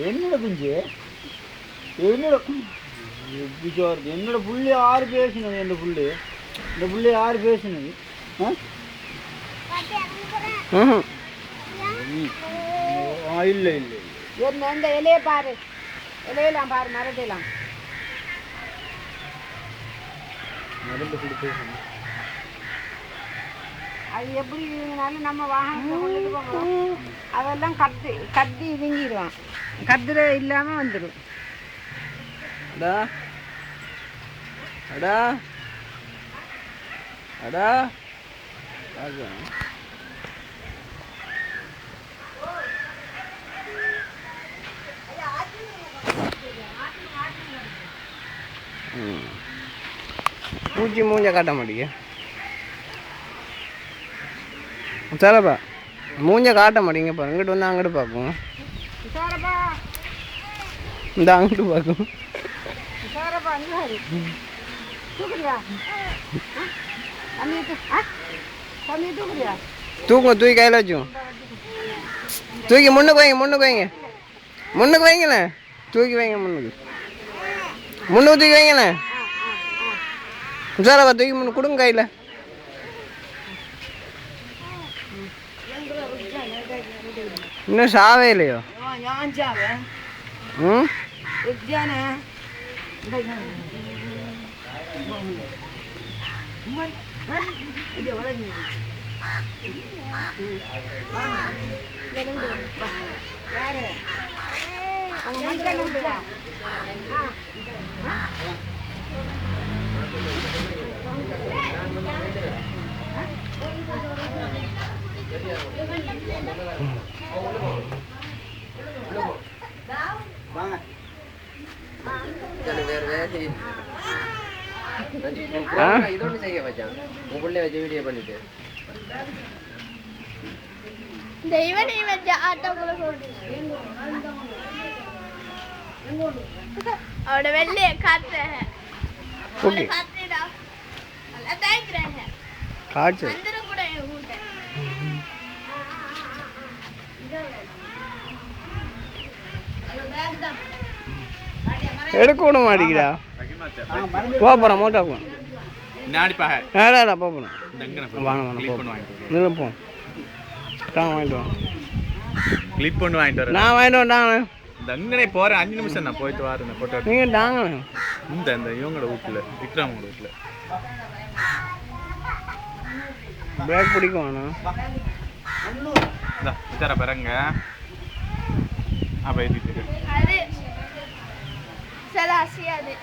என்னோட குஞ்சு என்னோட என்னோட புள்ளி யாரு பேசினது இந்த புள்ளி யாரு பேசினது இல்லை இல்லை இந்த இலையை பாரு இலையெல்லாம் பாரு மரத்தையெல்லாம் அது எப்படி இருந்தாலும் நம்ம வாகனத்தில் கொண்டுட்டு போகிறோம் அதெல்லாம் கத்தி இதுங்கிடுவான் கத்துற இல்லாமல் வந்துடும் அடா அடா அடா பூச்சி மூஞ்ச காட்ட மாட்டீங்க சரிப்பா மூஞ்ச காட்ட மாட்டீங்க பாரு இங்கிட்டு வந்து அங்கிட்டு பார்ப்போம் இந்த அங்கிட்டு பார்க்கும் தூக்குங்க தூக்கி கையில் வச்சும் தூக்கி முன்னுக்கு வைங்களே தூக்கி வைங்க முன்னுக்கு தூக்கி வைங்களே சாரப்பா தூக்கி முன்னு கொடுங்க கையில் இன்னும் சாவே இல்லையோ ம் இதோடு செய்ய வச்சான் உங்களுடைய வச்சு வீடியோ பண்ணிட்டு और वेले काट रहे हैं ओके काट रहे हैं अटैक रहे हैं काट अंदर கூட ஊட்ட எடுக்க விட மாட்டேங்கிறா போகிறோம் மோட்டாக்கு போகிறோம் நினைப்போம் வாங்கிட்டு வாங்க கிளிப் பண்ணி வாங்கிட்டு வரேன் நான் வாங்கிட்டு வந்தாங்க அங்கே போகிறேன் 5 நிமிஷம் நான் போயிட்டு வரேன் போட்டோ நீங்கள் தாங்க இந்த இவங்களோட வீட்டில் விக்ரமோட வீட்டில் பிரேக் பிடிக்கும் வேணும் விசார பாருங்க அப்போ எழுதிட்டு அது சலாசி அது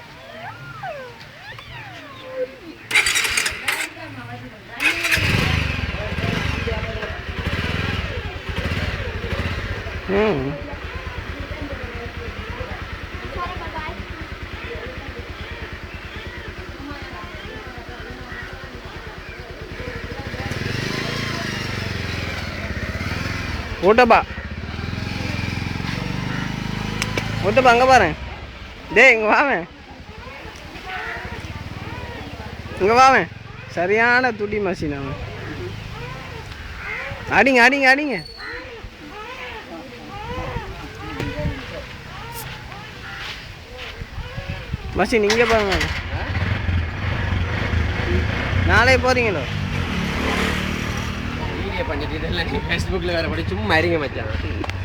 ஊட்டப்பா அங்கே பாரு டேய் இங்கே வாவேன் சரியான துடி மசின் அவன் அடிங்க மசின் இங்கே பாருங்க நாளை போகிறீங்களோ வீடியோ பண்ணிட்டு இதெல்லாம் ஃபேஸ்புக்கில் வேறு படி சும்மா அறிங்க மச்சான்